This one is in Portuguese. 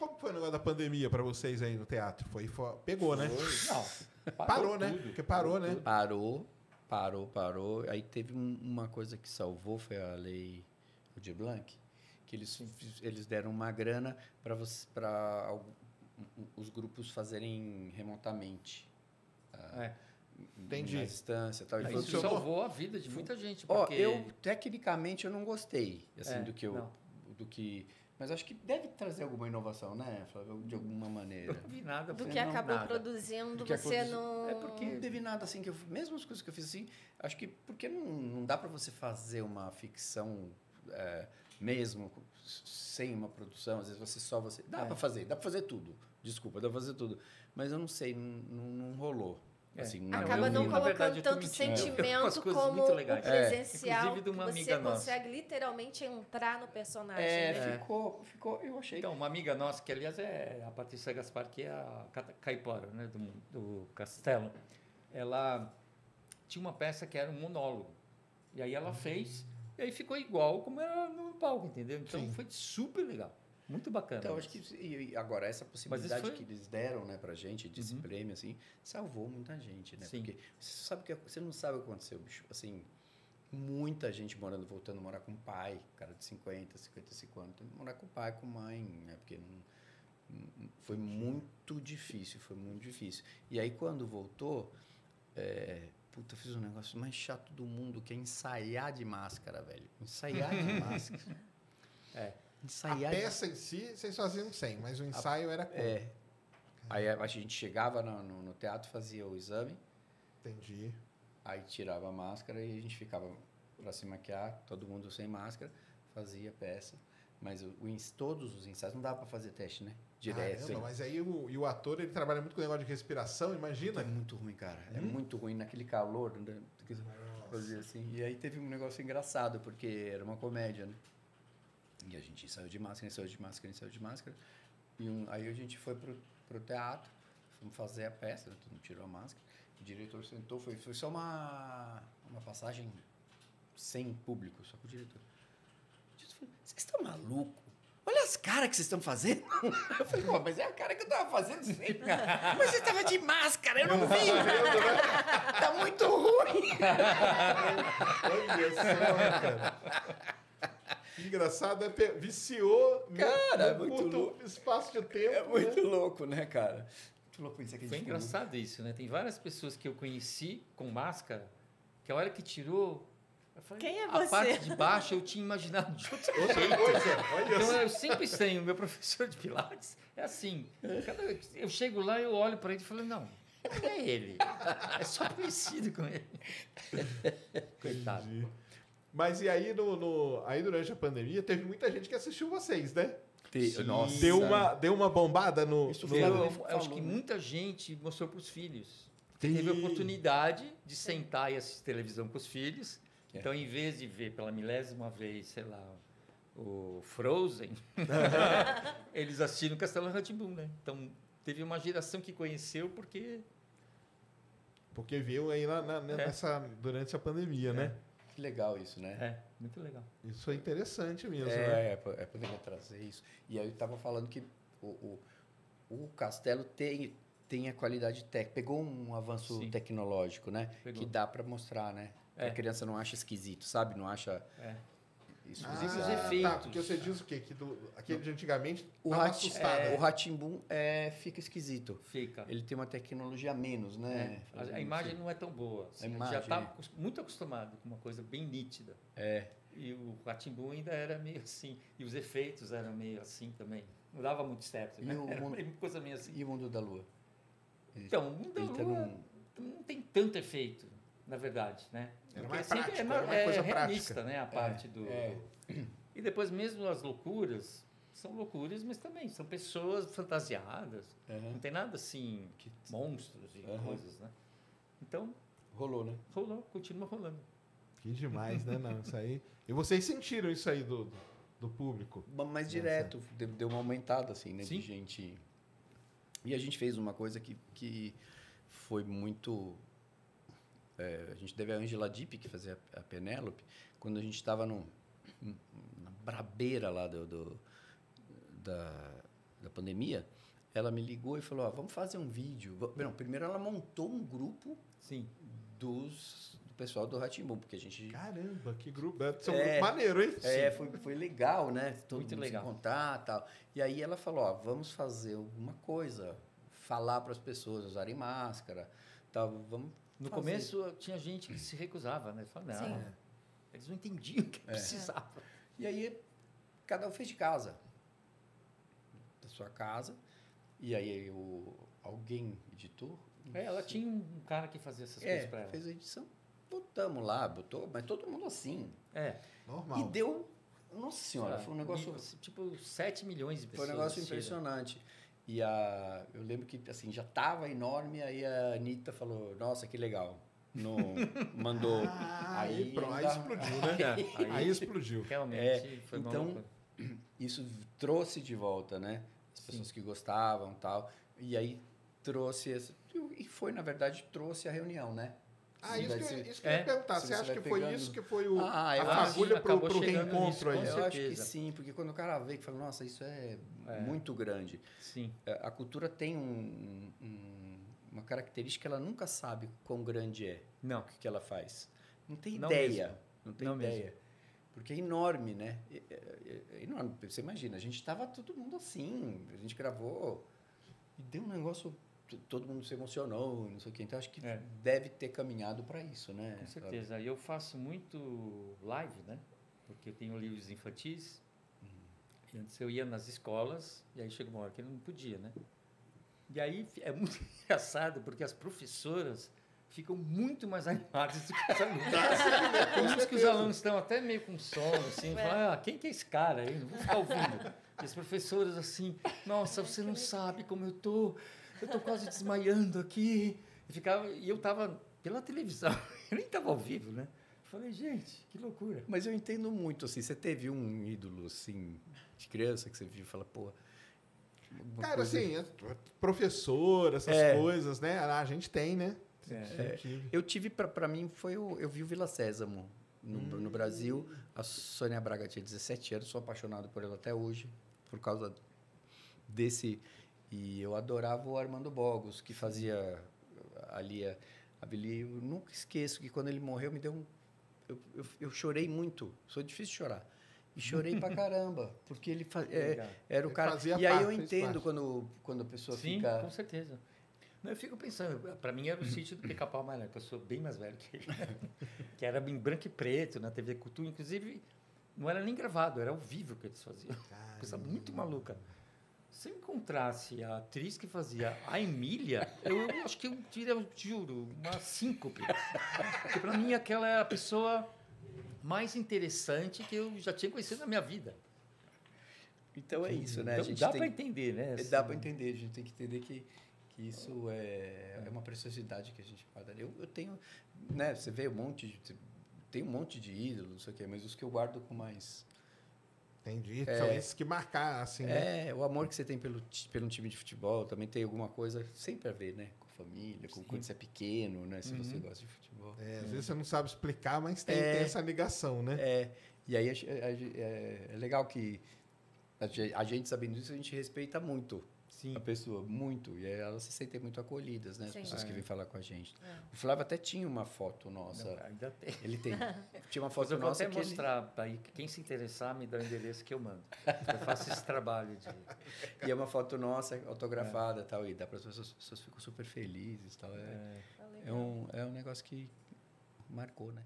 como foi o negócio da pandemia para vocês aí no teatro? Pegou, né? Não, Parou, né? tudo. Porque parou, né? Parou. Aí teve uma coisa que salvou, foi a lei Aldir Blanc, que eles deram uma grana para os grupos fazerem remotamente. Entendi. Na distância, tal. E Isso salvou a vida de muita gente. Ó, Porque... tecnicamente eu não gostei assim, do que. Mas acho que deve trazer alguma inovação, né, Flávio? De alguma maneira. Eu não vi nada. Do que acabou produzindo, você não... É porque não teve nada assim que eu... Mesmo as coisas que eu fiz assim, acho que porque não dá para você fazer uma ficção mesmo sem uma produção, às vezes você... Dá para fazer tudo. Desculpa, dá para fazer tudo. Mas eu não sei, não rolou. Assim, acaba não colocando tanto sentimento como o presencial, inclusive de uma você amiga consegue literalmente entrar no personagem. Ficou, eu achei. Então, uma amiga nossa, que aliás é a Patrícia Gaspar, que é a caipora, né, do Castelo, ela tinha uma peça que era um monólogo. E aí ela fez, e aí ficou igual como era no palco, entendeu? Então foi super legal. Muito bacana. Então, acho que agora essa possibilidade que eles deram, né, pra gente, desse prêmio, assim, salvou muita gente, né? Sim. Porque você não sabe o que aconteceu, bicho. Assim, muita gente voltando a morar com o pai, cara de 55 anos, morar com o pai, com a mãe, né? Porque foi muito difícil. E aí, quando voltou, eu fiz um negócio mais chato do mundo, que é ensaiar de máscara, velho. Ensaiar de máscara. A peça em si, vocês faziam sem, mas o ensaio era como? Aí a gente chegava no teatro, fazia o exame. Entendi. Aí tirava a máscara e a gente ficava para se maquiar, todo mundo sem máscara, fazia a peça. Mas todos os ensaios, não dava para fazer teste, né? Direto. Mas aí o ator, ele trabalha muito com o negócio de respiração, imagina. É muito ruim, cara. É muito ruim naquele calor. Fazer assim. E aí teve um negócio engraçado, porque era uma comédia, né? E a gente ensaiou de máscara. E aí a gente foi pro teatro, fomos fazer a peça, todo mundo tirou a máscara. O diretor sentou, foi só uma passagem sem público, só com o diretor. O diretor falou, vocês estão malucos? Olha as caras que vocês estão fazendo. Eu falei, pô, mas é a cara que eu tava fazendo sempre. Mas você tava de máscara, eu não vi. Tá muito ruim. Olha só, cara. Engraçado, viciou no curto espaço de tempo. É muito louco, né, cara? Muito louco isso aqui. Foi engraçado isso, né? Tem várias pessoas que eu conheci com máscara, que a hora que tirou... Eu falei, quem é você? A parte de baixo eu tinha imaginado de outro jeito. Então eu sempre tenho, meu professor de Pilates é assim. Cada vez eu chego lá, eu olho para ele e falo, não é ele. É só parecido com ele. Coitado. Entendi. Mas e aí, aí durante a pandemia, teve muita gente que assistiu vocês, né? Nossa. Deu uma bombada no... Eu acho que muita gente mostrou para os filhos. Teve a oportunidade de sentar e assistir televisão com os filhos. Então, em vez de ver pela milésima vez, sei lá, o Frozen, eles assistiram Castelo Rá-Tim-Bum, né? Então, teve uma geração que conheceu porque viu aí durante a pandemia, né? Que legal isso, né? Muito legal. Isso é interessante mesmo, né? Poderia trazer isso. E aí eu estava falando que o Castelo tem a qualidade técnica. Pegou um avanço tecnológico, né? Que dá para mostrar, né? A criança não acha esquisito, sabe? Não acha... Isso, inclusive os efeitos. Tá, porque você diz o quê? Que aquele de antigamente o Rá-Tim-Bum fica esquisito. Fica. Ele tem uma tecnologia a menos, né? A imagem não é tão boa. Assim, a gente já está muito acostumado com uma coisa bem nítida. E o Rá-Tim-Bum ainda era meio assim. E os efeitos eram meio assim também. Não dava muito certo. Né? Era uma coisa meio assim. E o Mundo da Lua? Então, o Mundo da Lua não tem tanto efeito. Na verdade, né? Era mais prático, era uma coisa realista, prática. Né? A parte do... E depois mesmo as loucuras, são loucuras, mas também são pessoas fantasiadas. Não tem nada assim, monstros e coisas, né? Então... Rolou, né? Rolou, continua rolando. Que demais, né? Não, isso aí... E vocês sentiram isso aí do público? Mas direto, deu uma aumentada, assim, né? Sim. De gente... E a gente fez uma coisa que foi muito... a gente teve a Angela Dipp, que fazia a Penélope, quando a gente estava na brabeira lá da pandemia, ela me ligou e falou, vamos fazer um vídeo. Não, primeiro ela montou um grupo Sim. do pessoal do Rá-Tim-Bum, porque a gente... Caramba, que grupo. Deve ser um grupo maneiro, hein? Foi legal, né? Todo Muito mundo legal. se encontrar e tal. E aí ela falou, vamos fazer alguma coisa, falar para as pessoas usarem máscara, tal, vamos No fazer. começo tinha gente que se recusava, né? Falava, não, Sim. eles não entendiam o que precisava. E aí cada um fez de casa, da sua casa, e aí alguém editou? Ela tinha um cara que fazia essas coisas para ela. Fez a edição, botamos lá, mas todo mundo assim. Normal. E deu, nossa senhora, foi um negócio... Tipo, 7 milhões de pessoas. Foi um negócio assistiram. impressionante. E eu lembro que assim, já estava enorme, aí a Anitta falou, nossa, que legal. Mandou. Aí explodiu, né? Aí explodiu. Realmente foi uma então, loucura. isso trouxe de volta, né? As pessoas que gostavam e tal. E aí na verdade, trouxe a reunião, né? Isso que eu ia perguntar. Você acha que foi isso que foi a fagulha fagulha pro reencontro aí? Eu acho que sim, porque quando o cara vê que fala, nossa, isso é muito grande. Sim. A cultura tem uma característica, ela nunca sabe quão grande é Não. o que ela faz. Não tem Não ideia. mesmo. Não tem Não ideia. mesmo. Porque é enorme, né? É enorme. Você imagina, a gente estava todo mundo assim, a gente gravou e deu um negócio, todo mundo se emocionou, não sei o quê. Então, acho que deve ter caminhado para isso, né? Com certeza. E eu faço muito live, né? Porque eu tenho livros infantis. E antes eu ia nas escolas, e aí chegou uma hora que eu não podia, né? E aí é muito engraçado, porque as professoras ficam muito mais animadas do que os alunos. Tem uns que os alunos estão até meio com sono, assim, falam, quem que é esse cara aí? Não vou ficar ouvindo. E as professoras assim, nossa, você não sabe como eu tô quase desmaiando aqui. E eu estava pela televisão, eu nem estava ao vivo, né? Falei, gente, que loucura. Mas eu entendo muito, assim, você teve um ídolo, assim, de criança que você viu e fala, pô... Cara, assim, professor, essas coisas, né? A gente tem, né? Eu tive, para mim, eu vi o Vila Sésamo no Brasil. A Sônia Braga tinha 17 anos, sou apaixonado por ela até hoje, por causa desse... E eu adorava o Armando Bogos, que fazia ali a Billy. Eu nunca esqueço que quando ele morreu, me deu um... Eu chorei muito, sou difícil de chorar. E chorei pra caramba, porque ele era o cara... E aí eu entendo quando a pessoa fica... Sim, com certeza. Não, eu fico pensando, para mim era o sítio do Pica-Pau Amarelo, que eu sou bem mais velho que ele. Que era em branco e preto, na TV Cultura. Inclusive, não era nem gravado, era ao vivo que eles faziam. Coisa muito maluca. Se eu encontrasse a atriz que fazia a Emília, eu acho que eu juro, uma síncope. Porque para mim aquela é a pessoa mais interessante que eu já tinha conhecido na minha vida. Então é isso, né? Então, A gente dá para entender, né? Dá para entender, a gente tem que entender que isso é uma preciosidade que a gente guarda. Eu tenho, né? Você vê tem um monte de ídolos, não sei o quê, mas os que eu guardo com mais... Entendi. São esses que marcaram, assim, né? O amor que você tem pelo time de futebol também tem alguma coisa sempre a ver, né? Com família, com quando você é pequeno, né? Se você gosta de futebol. Às vezes você não sabe explicar, mas tem essa ligação, né? E aí é legal que a gente sabendo disso, a gente respeita muito a pessoa, muito. E aí elas se sentem muito acolhidas, né? As pessoas que vêm falar com a gente. O Flávio até tinha uma foto nossa. Não, ainda tem. Ele tem. Tinha uma foto Eu vou nossa até mostrar aí, quem se interessar, me dá o endereço que eu mando. Eu faço esse trabalho de... E é uma foto nossa, autografada e tal. E dá para as pessoas ficam super felizes e tal. É um negócio que marcou, né?